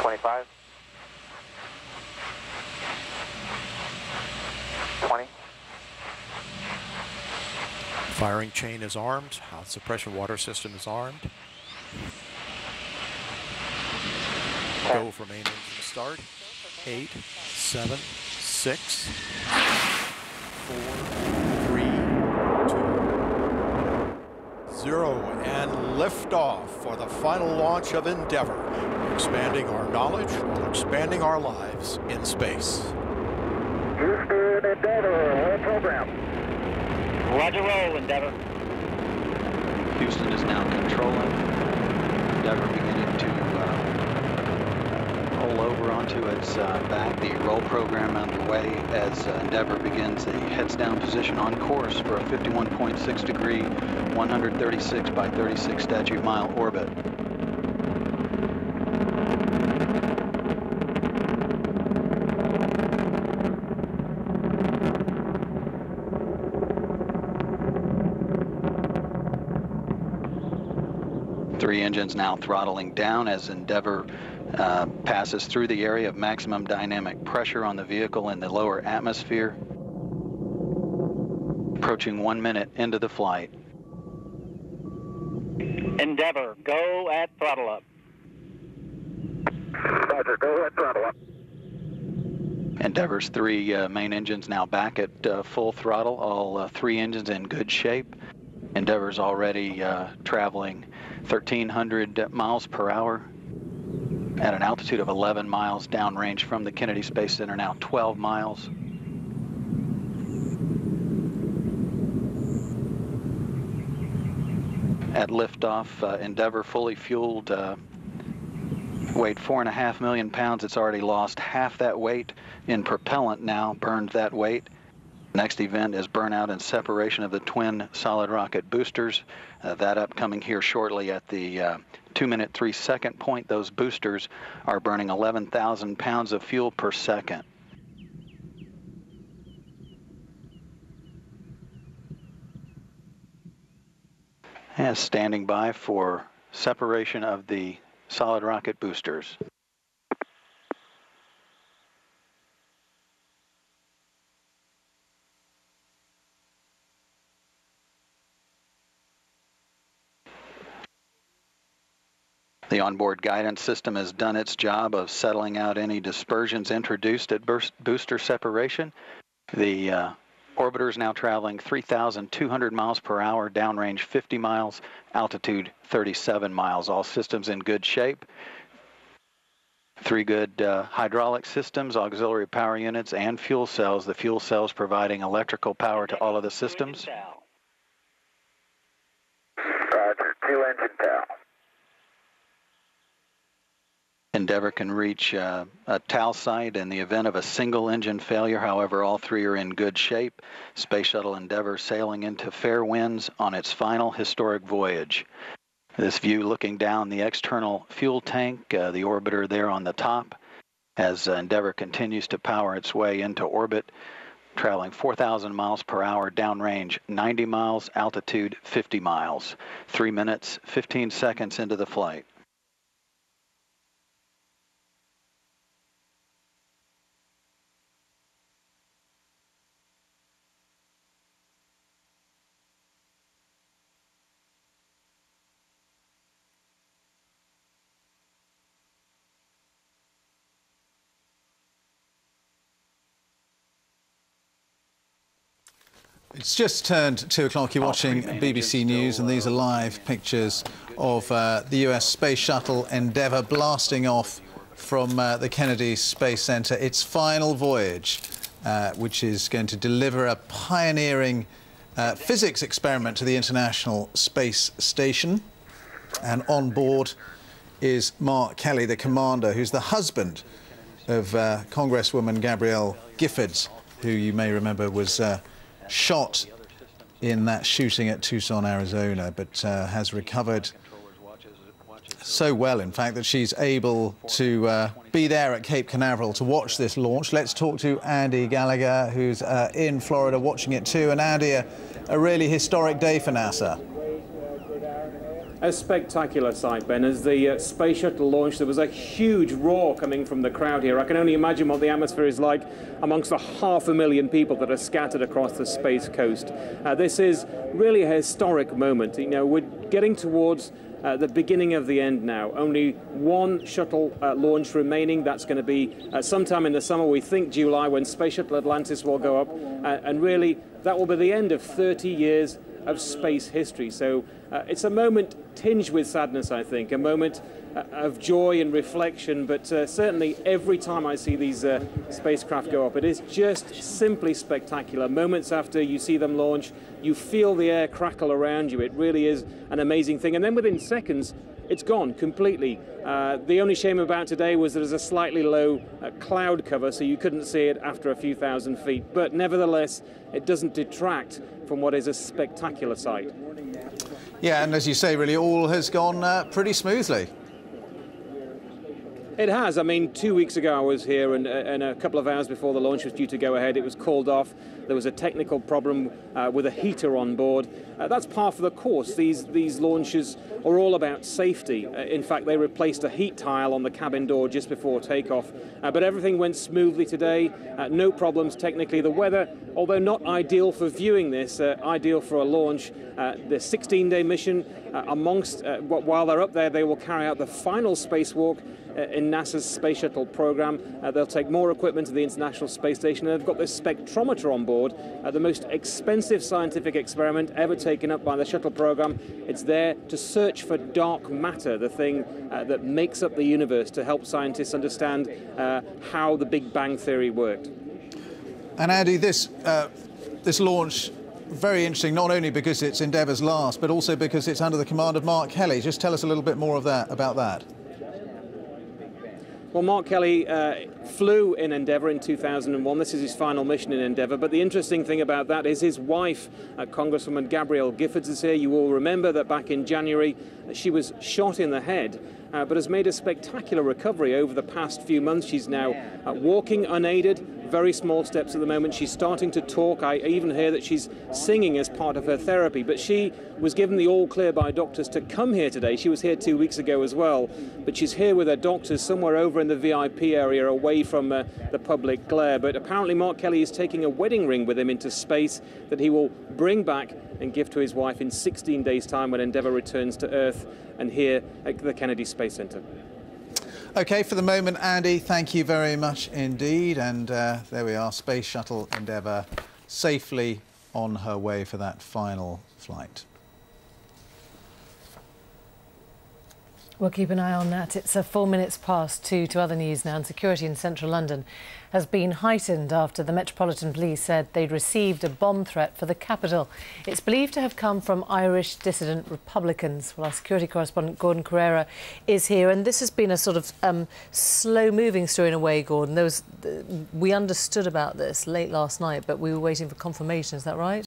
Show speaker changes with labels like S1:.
S1: 25. 20.
S2: Firing chain is armed. House suppression water system is armed. Go for main engine start. 8, 7, 6, 4, 3, 2, 0, and liftoff for the final launch of Endeavour, expanding our knowledge while expanding our lives in space.
S3: Houston, Endeavour, roll program.
S1: Roger, roll, Endeavour.
S4: Houston is now controlling. Endeavour beginning to pull over onto its back. The roll program underway as Endeavour begins the heads down position on course for a 51.6 degree, 136 by 36 statute mile orbit. Three engines now throttling down as Endeavour passes through the area of maximum dynamic pressure on the vehicle in the lower atmosphere. Approaching 1 minute into the flight.
S1: Endeavour, go at throttle up.
S3: Roger, go at throttle up.
S4: Endeavour's three main engines now back at full throttle, all three engines in good shape. Endeavour's already traveling 1,300 miles per hour at an altitude of 11 miles downrange from the Kennedy Space Center, now 12 miles. At liftoff, Endeavour fully fueled, weighed 4.5 million pounds. It's already lost half that weight in propellant now, burned that weight. Next event is burnout and separation of the twin solid rocket boosters. That upcoming here shortly at the 2-minute 3-second point. Those boosters are burning 11,000 pounds of fuel per second. And standing by for separation of the solid rocket boosters. The onboard guidance system has done its job of settling out any dispersions introduced at booster separation. The orbiter is now traveling 3,200 miles per hour, downrange 50 miles, altitude 37 miles. All systems in good shape. Three good hydraulic systems, auxiliary power units, and fuel cells. The fuel cells providing electrical power to all of the systems.
S3: Roger, 2 engine TAL.
S4: Endeavour can reach a TAL site in the event of a single engine failure. However, all three are in good shape. Space Shuttle Endeavour sailing into fair winds on its final historic voyage. This view looking down the external fuel tank, the orbiter there on the top, as Endeavour continues to power its way into orbit, traveling 4,000 miles per hour, downrange 90 miles, altitude 50 miles. 3 minutes, 15 seconds into the flight.
S5: It's just turned 2 o'clock. You're watching BBC News, and these are live pictures of the US Space Shuttle Endeavour blasting off from the Kennedy Space Center. Its final voyage, which is going to deliver a pioneering physics experiment to the International Space Station. And on board is Mark Kelly, the commander, who's the husband of Congresswoman Gabrielle Giffords, who you may remember was shot in that shooting at Tucson, Arizona, but has recovered so well, in fact, that she's able to be there at Cape Canaveral to watch this launch. Let's talk to Andy Gallagher, who's in Florida watching it too. And Andy, a really historic day for NASA.
S6: A spectacular sight, Ben. As the Space Shuttle launched, there was a huge roar coming from the crowd here. I can only imagine what the atmosphere is like amongst the 500,000 people that are scattered across the Space Coast. This is really a historic moment. You know, we're getting towards the beginning of the end now. Only one shuttle launch remaining. That's going to be sometime in the summer, we think July, when Space Shuttle Atlantis will go up. And really, that will be the end of 30 years of space history. So it's a moment tinged with sadness, I think, a moment of joy and reflection, but certainly every time I see these spacecraft go up, it is just simply spectacular. Moments after you see them launch, you feel the air crackle around you. It really is an amazing thing. And then within seconds, it's gone completely. The only shame about today was there's a slightly low cloud cover, so you couldn't see it after a few thousand feet. But nevertheless, it doesn't detract from what is a spectacular sight.
S5: Yeah, and as you say, really all has gone pretty smoothly.
S6: It has. I mean, 2 weeks ago I was here, and a couple of hours before the launch was due to go ahead, it was called off. There was a technical problem with a heater on board. That's par for the course. These launches are all about safety. In fact, they replaced a heat tile on the cabin door just before takeoff. But everything went smoothly today. No problems technically. The weather, although not ideal for viewing this, ideal for a launch. The 16-day mission, while they're up there, they will carry out the final spacewalk in NASA's Space Shuttle program. They'll take more equipment to the International Space Station, and they've got this spectrometer on board, the most expensive scientific experiment ever taken up by the Shuttle program. It's there to search for dark matter, the thing that makes up the universe, to help scientists understand how the Big Bang Theory worked.
S5: And Andy, this launch, very interesting, not only because it's Endeavour's last, but also because it's under the command of Mark Kelly. Just tell us a little bit more about that.
S6: Well, Mark Kelly flew in Endeavour in 2001. This is his final mission in Endeavour. But the interesting thing about that is his wife, Congresswoman Gabrielle Giffords, is here. You will remember that back in January, she was shot in the head, but has made a spectacular recovery over the past few months. She's now walking unaided, very small steps at the moment. She's starting to talk. I even hear that she's singing as part of her therapy. But she was given the all clear by doctors to come here today. She was here 2 weeks ago as well. But she's here with her doctors somewhere over in the VIP area, away from the public glare. But apparently Mark Kelly is taking a wedding ring with him into space that he will bring back and give to his wife in 16 days' time when Endeavour returns to Earth and here at the Kennedy Space Center.
S5: OK, for the moment, Andy, thank you very much indeed. And there we are, Space Shuttle Endeavour safely on her way for that final flight.
S7: We'll keep an eye on that. It's 4 minutes past 2 to other news now, and security in central London has been heightened after the Metropolitan Police said they'd received a bomb threat for the capital. It's believed to have come from Irish dissident Republicans. Well, our security correspondent Gordon Carrera is here, and this has been a sort of slow-moving story in a way, Gordon. We understood about this late last night, but we were waiting for confirmation. Is that right?